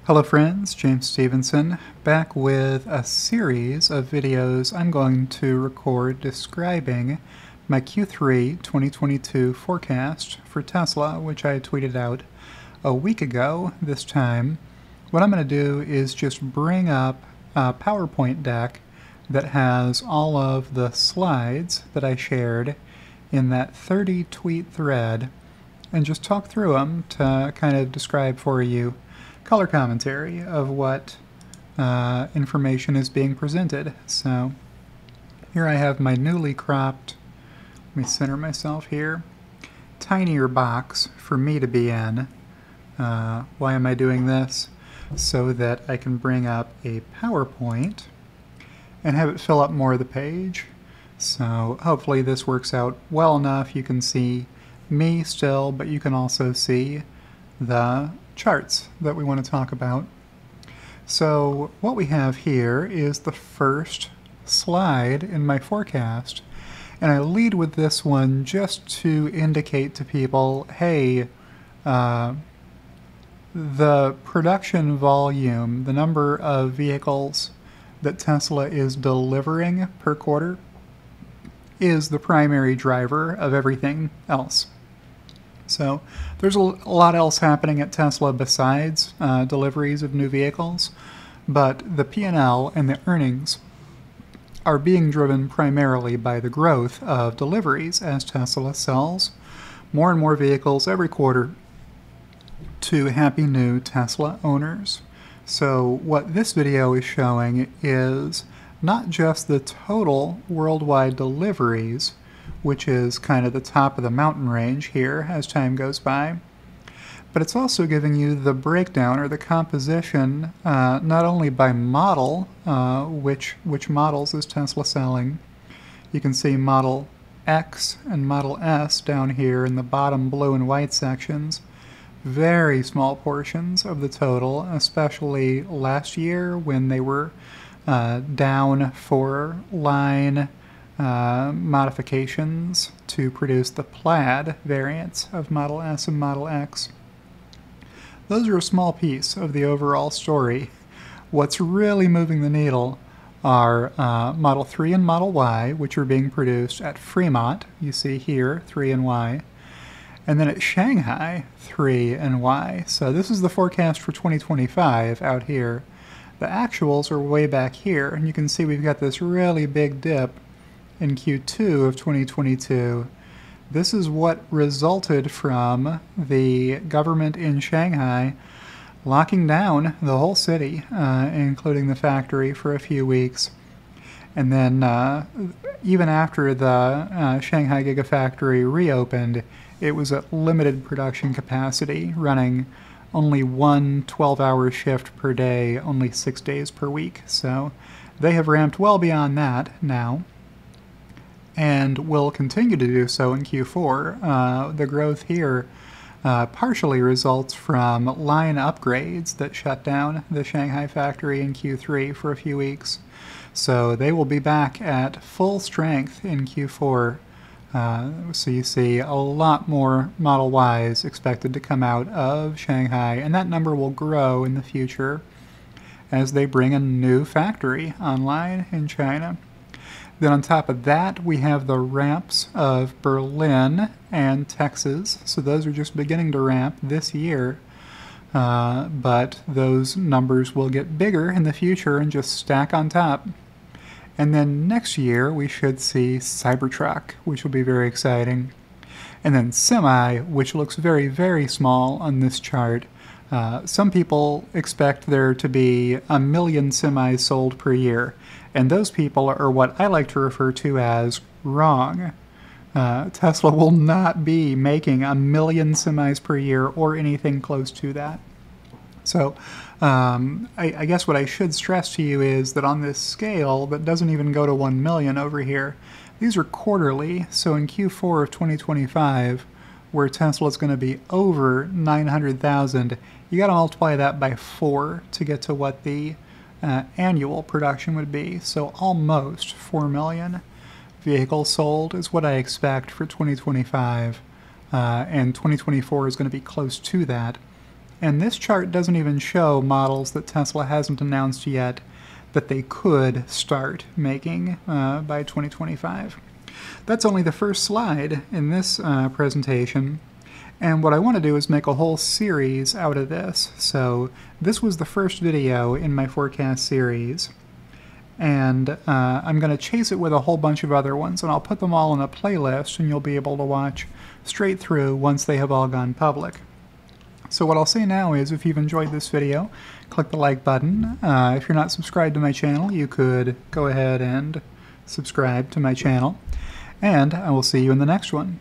Hello friends, James Stevenson, back with a series of videos I'm going to record describing my Q3 2022 forecast for Tesla, which I tweeted out a week ago this time. What I'm going to do is just bring up a PowerPoint deck that has all of the slides that I shared in that 30 tweet thread and just talk through them to kind of describe for you color commentary of what information is being presented. So here I have my newly cropped, let me center myself here, tinier box for me to be in. Why am I doing this? So that I can bring up a PowerPoint and have it fill up more of the page. So hopefully this works out well enough. You can see me still, but you can also see the charts that we want to talk about. So what we have here is the first slide in my forecast, and I lead with this one just to indicate to people, hey, the production volume, the number of vehicles that Tesla is delivering per quarter, is the primary driver of everything else. So there's a lot else happening at Tesla besides deliveries of new vehicles, but the P&L and the earnings are being driven primarily by the growth of deliveries as Tesla sells more and more vehicles every quarter to happy new Tesla owners. So what this video is showing is not just the total worldwide deliveries, which is kind of the top of the mountain range here as time goes by, but it's also giving you the breakdown or the composition not only by model, which models is Tesla selling. You can see Model X and Model S down here in the bottom blue and white sections. Very small portions of the total, especially last year when they were down for line modifications to produce the plaid variants of Model S and Model X. Those are a small piece of the overall story. What's really moving the needle are Model 3 and Model Y, which are being produced at Fremont. You see here, 3 and Y. And then at Shanghai, 3 and Y. So this is the forecast for 2025 out here. The actuals are way back here, and you can see we've got this really big dip in Q2 of 2022. This is what resulted from the government in Shanghai locking down the whole city, including the factory, for a few weeks. And then even after the Shanghai Gigafactory reopened, it was at limited production capacity, running only one 12-hour shift per day, only 6 days per week. So they have ramped well beyond that now, and will continue to do so in Q4. The growth here partially results from line upgrades that shut down the Shanghai factory in Q3 for a few weeks. So they will be back at full strength in Q4. So you see a lot more Model Ys expected to come out of Shanghai, and that number will grow in the future as they bring a new factory online in China. Then on top of that, we have the ramps of Berlin and Texas. So those are just beginning to ramp this year, but those numbers will get bigger in the future and just stack on top. And then next year, we should see Cybertruck, which will be very exciting. And then Semi, which looks very, very small on this chart. Some people expect there to be 1 million semis sold per year, and those people are what I like to refer to as wrong. Tesla will not be making 1 million semis per year or anything close to that. So I guess what I should stress to you is that on this scale that doesn't even go to 1 million over here, these are quarterly. So in Q4 of 2025, where Tesla is going to be over 900,000, you got to multiply that by 4 to get to what the annual production would be. So almost 4 million vehicles sold is what I expect for 2025, and 2024 is going to be close to that. And this chart doesn't even show models that Tesla hasn't announced yet that they could start making by 2025. That's only the first slide in this presentation. And what I want to do is make a whole series out of this. So this was the first video in my forecast series. And I'm going to chase it with a whole bunch of other ones, and I'll put them all in a playlist, and you'll be able to watch straight through once they have all gone public. So what I'll say now is, if you've enjoyed this video, click the like button. If you're not subscribed to my channel, you could go ahead and subscribe to my channel. And I will see you in the next one.